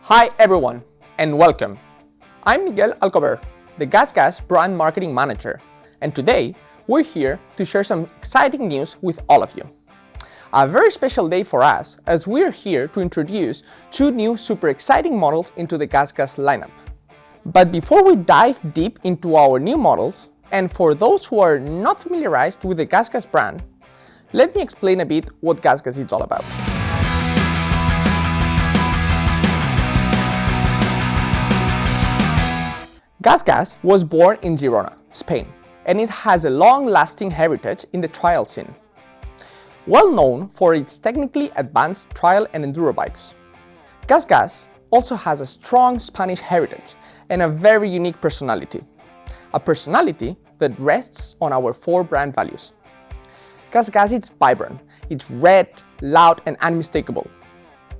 Hi everyone, and welcome. I'm Miguel Alcover, the GasGas Brand Marketing Manager, and today we're here to share some exciting news with all of you. A very special day for us as we're here to introduce two new super exciting models into the GasGas lineup. But before we dive deep into our new models, and for those who are not familiarized with the GasGas brand, let me explain a bit what GasGas is all about. GasGas was born in Girona, Spain, and it has a long-lasting heritage in the trial scene. Well known for its technically advanced trial and enduro bikes, GasGas also has a strong Spanish heritage and a very unique personality. A personality that rests on our four brand values. GasGas is vibrant, it's red, loud and unmistakable.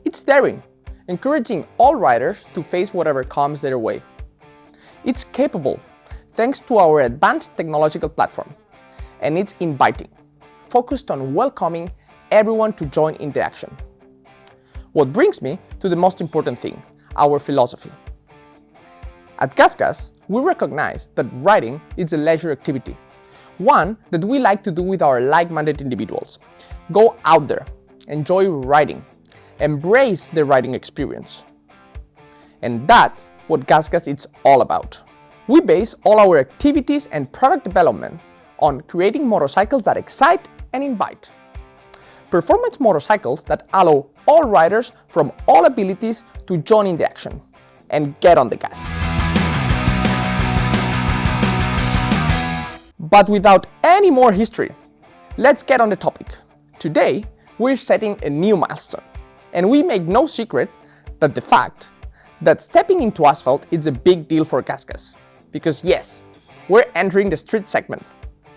It's daring, encouraging all riders to face whatever comes their way. It's capable, thanks to our advanced technological platform, and it's inviting, focused on welcoming everyone to join in the action. What brings me to the most important thing, our philosophy. At GasGas, we recognize that riding is a leisure activity, one that we like to do with our like-minded individuals. Go out there, enjoy riding, embrace the riding experience. And that's what GasGas is all about. We base all our activities and product development on creating motorcycles that excite and invite. Performance motorcycles that allow all riders from all abilities to join in the action and get on the gas. But without any more history, let's get on the topic. Today, we're setting a new milestone, and we make no secret that the fact that stepping into asphalt is a big deal for GasGas. Because yes, we're entering the street segment.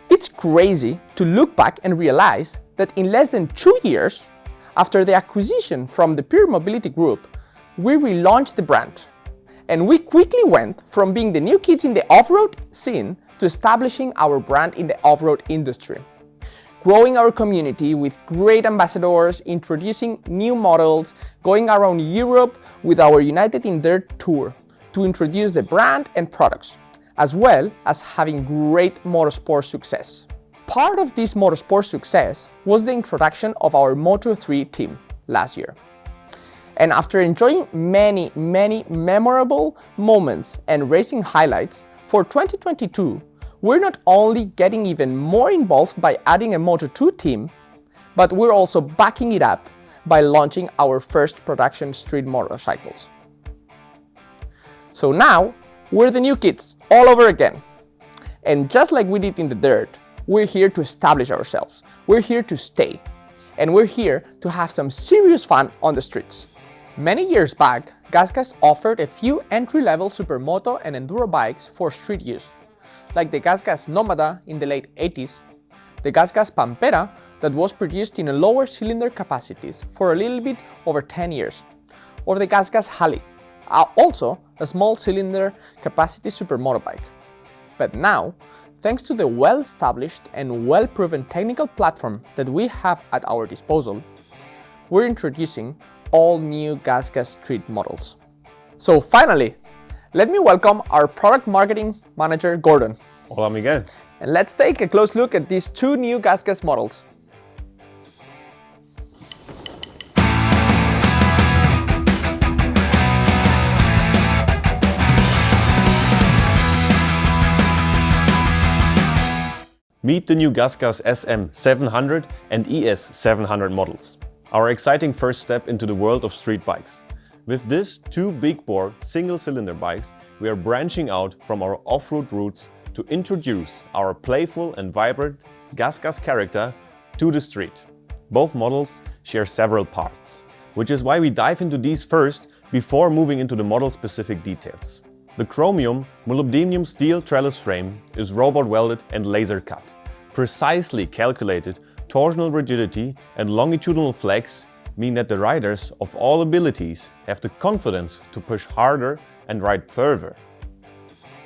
It's crazy to look back and realize that in less than 2 years, after the acquisition from the Pure Mobility Group, we relaunched the brand. And we quickly went from being the new kids in the off-road scene to establishing our brand in the off-road industry. Growing our community with great ambassadors, introducing new models, going around Europe with our United in Dirt tour to introduce the brand and products, as well as having great motorsport success. Part of this motorsport success was the introduction of our Moto3 team last year. And after enjoying many memorable moments and racing highlights, for 2022, we're not only getting even more involved by adding a Moto2 team, but we're also backing it up by launching our first production street motorcycles. So now, we're the new kids all over again. And just like we did in the dirt, we're here to establish ourselves. We're here to stay. And we're here to have some serious fun on the streets. Many years back, GasGas offered a few entry-level Supermoto and Enduro bikes for street use, like the GasGas Nómada in the late 80s, the GasGas Pampera that was produced in a lower cylinder capacities for a little bit over 10 years, or the GasGas Halley, also a small cylinder capacity supermoto bike. But now, thanks to the well-established and well-proven technical platform that we have at our disposal, we're introducing all new GasGas street models. So finally, let me welcome our product marketing manager, Gordon. Hola, Miguel. And let's take a close look at these two new GasGas models. Meet the new GasGas SM 700 and ES 700 models. Our exciting first step into the world of street bikes. With this two big-bore single-cylinder bikes, we are branching out from our off-road roots to introduce our playful and vibrant GasGas character to the street. Both models share several parts, which is why we dive into these first before moving into the model-specific details. The chromium molybdenum steel trellis frame is robot welded and laser cut. Precisely calculated torsional rigidity and longitudinal flex mean that the riders of all abilities have the confidence to push harder and ride further.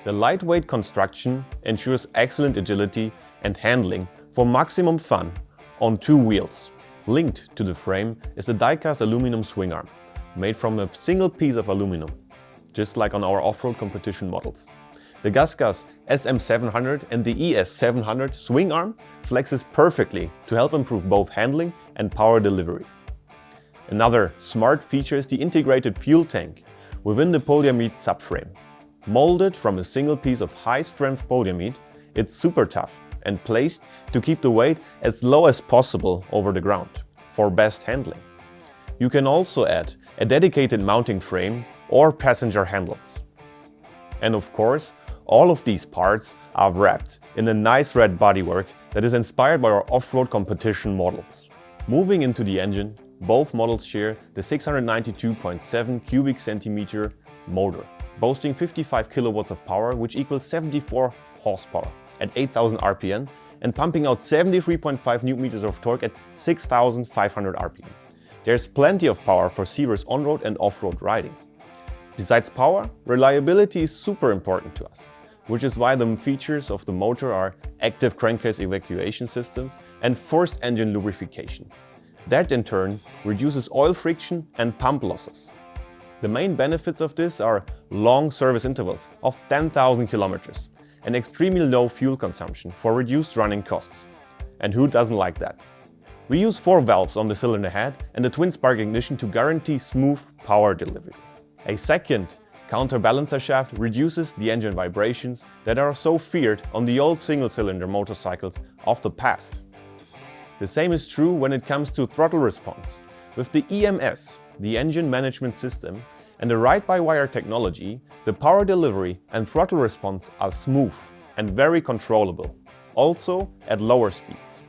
The lightweight construction ensures excellent agility and handling for maximum fun on two wheels. Linked to the frame is the die-cast aluminum swing arm, made from a single piece of aluminum, just like on our off-road competition models. The GasGas SM700 and the ES700 swing arm flexes perfectly to help improve both handling and power delivery. Another smart feature is the integrated fuel tank within the polyamide subframe. Molded from a single piece of high-strength polyamide, it's super tough and placed to keep the weight as low as possible over the ground for best handling. You can also add a dedicated mounting frame or passenger handles. And of course, all of these parts are wrapped in a nice red bodywork that is inspired by our off-road competition models. Moving into the engine, both models share the 692.7 cubic centimeter motor, boasting 55 kilowatts of power, which equals 74 horsepower at 8,000 RPM and pumping out 73.5 Newton-meters of torque at 6,500 RPM. There's plenty of power for serious on-road and off-road riding. Besides power, reliability is super important to us, which is why the features of the motor are active crankcase evacuation systems and forced engine lubrication. That in turn reduces oil friction and pump losses. The main benefits of this are long service intervals of 10,000 kilometers and extremely low fuel consumption for reduced running costs. And who doesn't like that? We use 4 valves on the cylinder head and the twin spark ignition to guarantee smooth power delivery. A second counterbalancer shaft reduces the engine vibrations that are so feared on the old single-cylinder motorcycles of the past. The same is true when it comes to throttle response. With the EMS, the engine management system, and the ride-by-wire technology, the power delivery and throttle response are smooth and very controllable, also at lower speeds.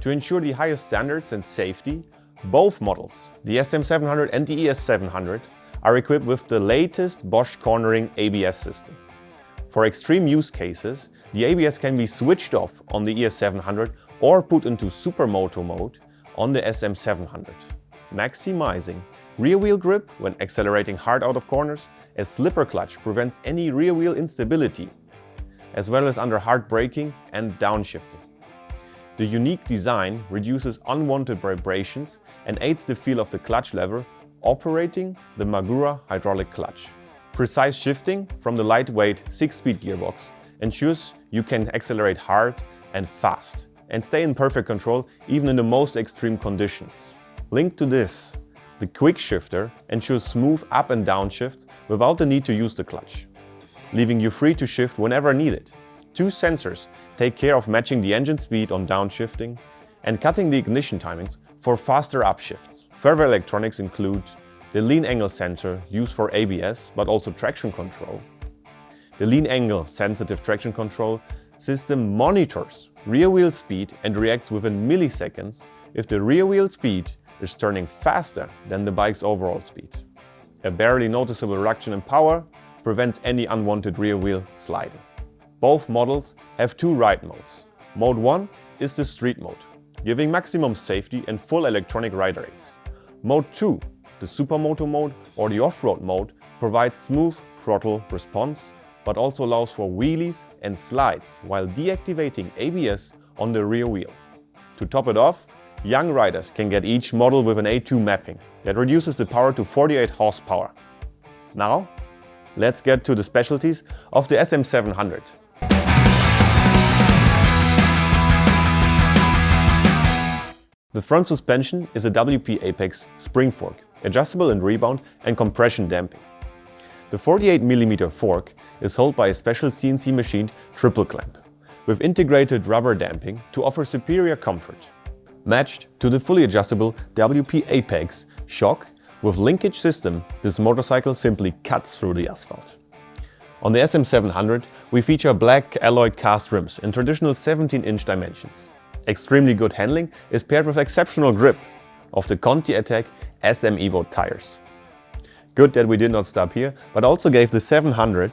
To ensure the highest standards and safety, both models, the SM700 and the ES700, are equipped with the latest Bosch cornering ABS system. For extreme use cases, the ABS can be switched off on the ES700 or put into Supermoto mode on the SM700, maximizing rear wheel grip when accelerating hard out of corners. A slipper clutch prevents any rear wheel instability, as well as under hard braking and downshifting. The unique design reduces unwanted vibrations and aids the feel of the clutch lever operating the Magura hydraulic clutch. Precise shifting from the lightweight 6-speed gearbox ensures you can accelerate hard and fast and stay in perfect control even in the most extreme conditions. Linked to this, the quick shifter ensures smooth up and down shift without the need to use the clutch, leaving you free to shift whenever needed. 2 sensors take care of matching the engine speed on downshifting and cutting the ignition timings for faster upshifts. Further electronics include the lean angle sensor used for ABS but also traction control. The lean angle sensitive traction control system monitors rear wheel speed and reacts within milliseconds if the rear wheel speed is turning faster than the bike's overall speed. A barely noticeable reduction in power prevents any unwanted rear wheel sliding. Both models have 2 ride modes. Mode 1 is the street mode, giving maximum safety and full electronic rider aids. Mode 2, the Supermoto mode or the off-road mode, provides smooth throttle response but also allows for wheelies and slides while deactivating ABS on the rear wheel. To top it off, young riders can get each model with an A2 mapping that reduces the power to 48 horsepower. Now, let's get to the specialties of the SM700. The front suspension is a WP Apex spring fork, adjustable in rebound and compression damping. The 48mm fork is held by a special CNC machined triple clamp, with integrated rubber damping to offer superior comfort. Matched to the fully adjustable WP Apex shock with linkage system, this motorcycle simply cuts through the asphalt. On the SM700, we feature black alloy cast rims in traditional 17-inch dimensions. Extremely good handling is paired with exceptional grip of the Conti Attack SM Evo tires. Good that we did not stop here, but also gave the 700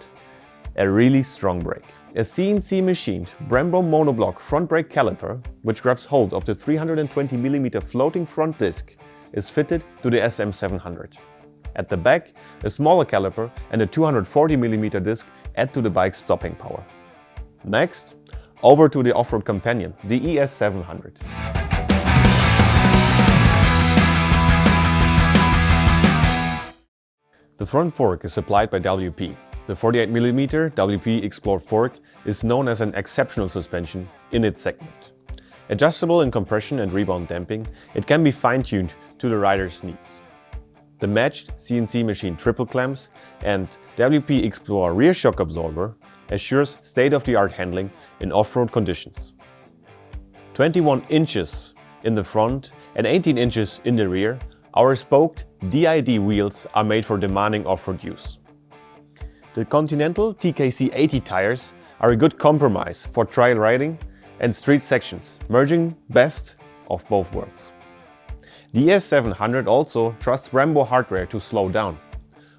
a really strong brake. A CNC machined Brembo monoblock front brake caliper, which grabs hold of the 320mm floating front disc, is fitted to the SM700. At the back, a smaller caliper and a 240mm disc add to the bike's stopping power. Next, over to the off-road companion, the ES700. The front fork is supplied by WP. The 48mm WP Explore fork is known as an exceptional suspension in its segment. Adjustable in compression and rebound damping, it can be fine-tuned to the rider's needs. The matched CNC machine triple clamps and WP Explore rear shock absorber assures state-of-the-art handling in off-road conditions. 21 inches in the front and 18 inches in the rear, our spoked DID wheels are made for demanding off-road use. The Continental TKC 80 tires are a good compromise for trail riding and street sections, merging best of both worlds. The ES700 also trusts Brembo hardware to slow down.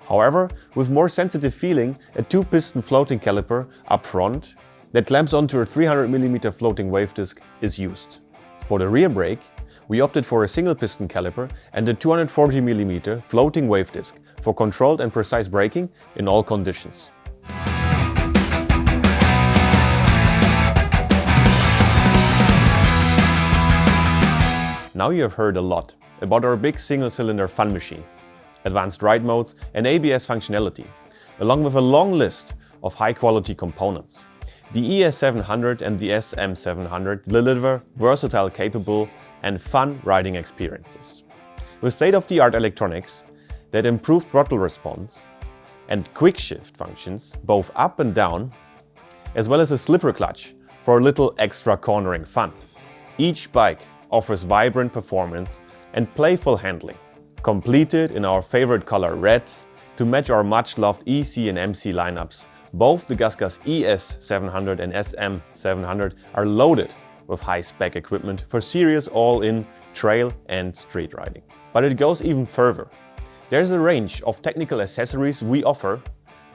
However, with more sensitive feeling, a 2-piston floating caliper up front that clamps onto a 300mm floating wave disc is used. For the rear brake, we opted for a single-piston caliper and a 240mm floating wave disc for controlled and precise braking in all conditions. Now you have heard a lot about our big single-cylinder fun machines, advanced ride modes and ABS functionality, along with a long list of high-quality components. The ES700 and the SM700 deliver versatile, capable and fun riding experiences. With state-of-the-art electronics that improve throttle response and quick shift functions, both up and down, as well as a slipper clutch for a little extra cornering fun. Each bike offers vibrant performance and playful handling, completed in our favorite color red to match our much-loved EC and MC lineups. Both the GasGas ES 700 and SM 700 are loaded with high-spec equipment for serious all-in trail and street riding. But it goes even further. There's a range of technical accessories we offer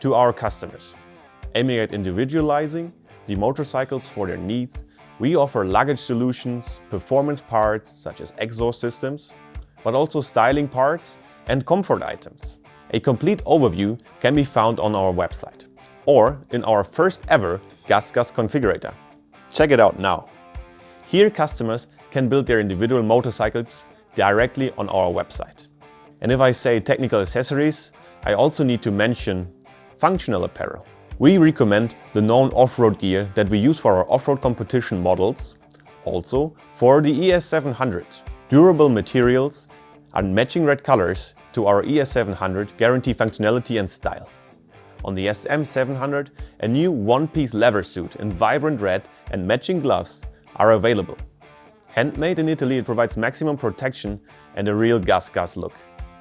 to our customers. Aiming at individualizing the motorcycles for their needs, we offer luggage solutions, performance parts such as exhaust systems, but also styling parts and comfort items. A complete overview can be found on our website or in our first ever GasGas configurator. Check it out now. Here customers can build their individual motorcycles directly on our website. And if I say technical accessories, I also need to mention functional apparel. We recommend the known off-road gear that we use for our off-road competition models, also for the ES700. Durable materials and matching red colors to our ES700 guarantee functionality and style. On the SM700, a new one-piece leather suit in vibrant red and matching gloves are available. Handmade in Italy, it provides maximum protection and a real GasGas look.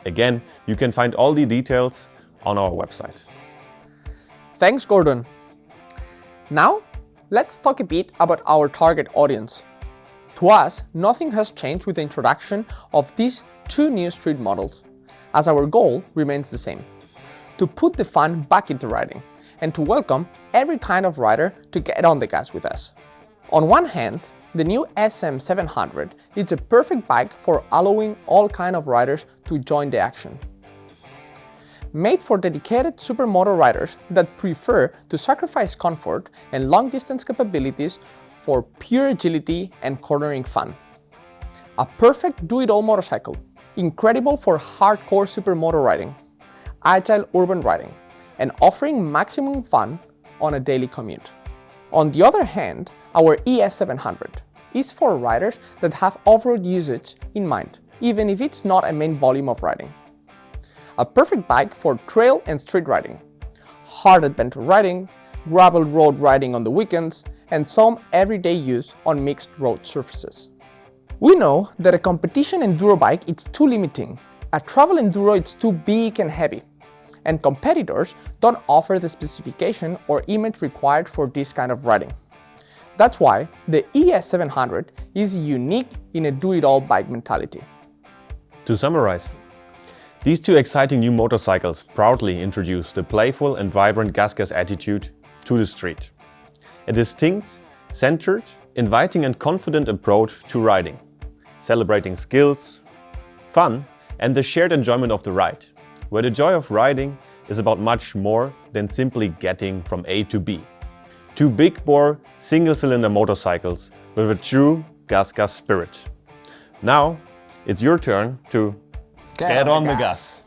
Again, you can find all the details on our website. Thanks, Gordon. Now, let's talk a bit about our target audience. To us, nothing has changed with the introduction of these two new street models, as our goal remains the same: to put the fun back into riding and to welcome every kind of rider to get on the gas with us. On one hand, the new SM700 is a perfect bike for allowing all kinds of riders to join the action. Made for dedicated Supermoto riders that prefer to sacrifice comfort and long-distance capabilities for pure agility and cornering fun. A perfect do-it-all motorcycle, incredible for hardcore Supermoto riding, agile urban riding, and offering maximum fun on a daily commute. On the other hand, our ES700 is for riders that have off-road usage in mind, even if it's not a main volume of riding. A perfect bike for trail and street riding, hard adventure riding, gravel road riding on the weekends, and some everyday use on mixed road surfaces. We know that a competition enduro bike is too limiting, a travel enduro is too big and heavy, and competitors don't offer the specification or image required for this kind of riding. That's why the ES700 is unique in a do-it-all bike mentality. To summarize, these two exciting new motorcycles proudly introduce the playful and vibrant GasGas attitude to the street. A distinct, centered, inviting and confident approach to riding, celebrating skills, fun and the shared enjoyment of the ride, where the joy of riding is about much more than simply getting from A to B. Two big-bore, single-cylinder motorcycles with a true GasGas spirit. Now, it's your turn to get on the gas.